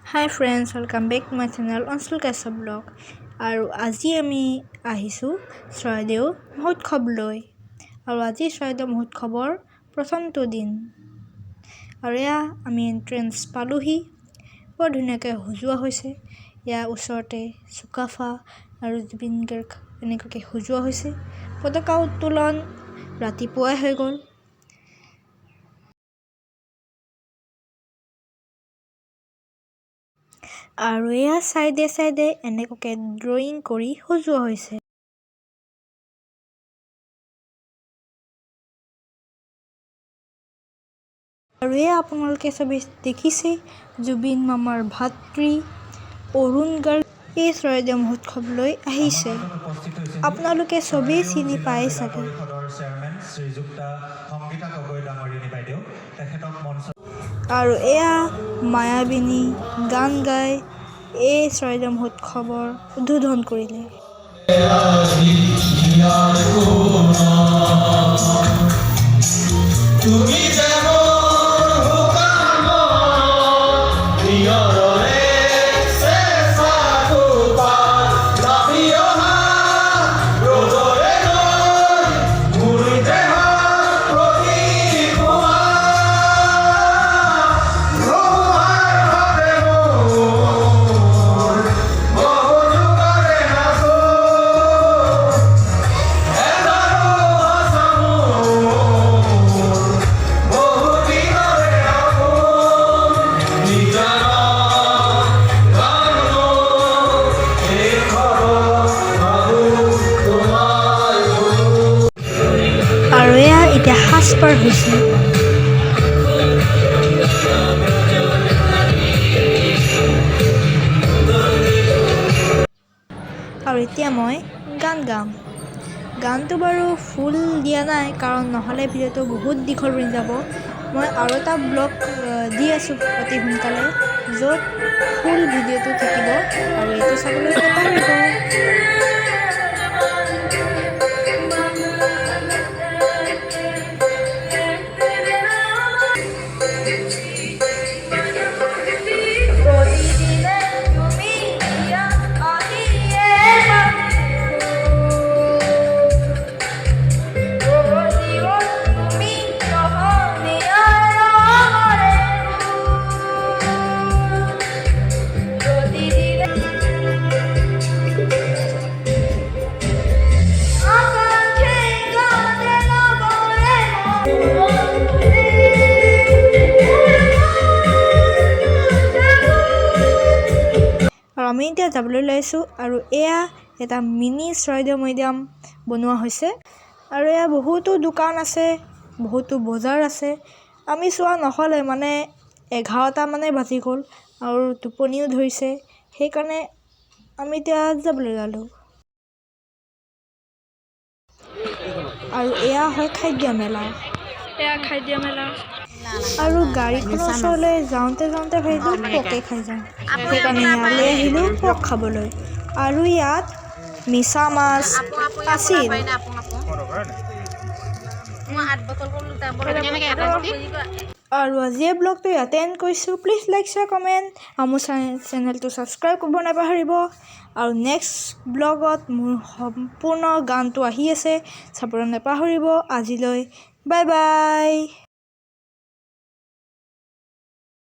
Hi friends, welcome back to my channel Anshul Kaisa Blog. আৰু আজি আমি আহিছো চৰাইদেউ মহোৎসৱলৈ আৰু আজি চৰাইদেউ মহোৎসৱৰ প্ৰথমটো দিন আৰু আমি এন্ট্ৰেন্স পালোহি বৰ ধুনীয়াকৈ সজোৱা হৈছে ইয়াৰ ওচৰতে চুকাফা আৰু জুবিন গাৰ্গ এনেকৈ সজোৱা হৈছে পতাকা উত্তোলন ৰাতিপুৱাই হৈ গ'ল আৰু সাইডে সাইডে এনেকৈ ড্ৰয়িং কৰি সজোৱা হৈছে আৰু আপোনালোকে সবে দেখিছে জুবিন মামাৰ ভাতৃ অৰুণ গাৰ্গ এই চৰাইদেউ মহোৎসৱলৈ আহিছে আপোনালোকে সবেই চিনি পায় চাগে আৰু মায়াবিনী গান গাই এই চৰাইদেউ মহোৎসৱৰ উদ্বোধন কৰিলে আৰু এতিয়া সাজপাৰ হৈছে আৰু এতিয়া মই গান গাম গানটো বাৰু ফুল দিয়া নাই কাৰণ নহ'লে ভিডিঅ'টো বহুত দীঘল হৈ যাব মই আৰু এটা ব্লগ দি আছোঁ অতি সোনকালে য'ত ফুল ভিডিঅ'টো থাকিব আৰু এইটো চাবলৈ নাপাহৰিব আমি এতিয়া যাবলৈ লৈছোঁ আৰু এটা মিনি চৰাইদেউ মৈদাম বনোৱা হৈছে আৰু বহুতো দোকান আছে বহুতো বজাৰ আছে আমি চোৱা নহ'লে মানে 11টা মানে বাজি গ'ল আৰু টোপনিও ধৰিছে সেইকাৰণে আমি এতিয়া যাবলৈ ল'লোঁ আৰু হয় খাদ্য মেলা আৰু গাড়ীখনৰ ওচৰলৈ যাওঁতে ভাবিলোঁ পকে খাই যাওঁ সেইকাৰণে ইয়ালৈ আহিলোঁ পক খাবলৈ আৰু ইয়াত মিছা মাছ আছিল আৰু আজি ব্লগটো ইয়াতে এণ্ড কৰিছোঁ প্লিজ লাইক শ্বেয়াৰ কমেণ্ট আৰু মোৰ চেনেলটো ছাবস্ক্ৰাইব কৰিব নাপাহৰিব আৰু নেক্সট ব্লগত মোৰ সম্পূৰ্ণ গানটো আহি আছে চাবলৈ নাপাহৰিব আজিলৈ বাই বাই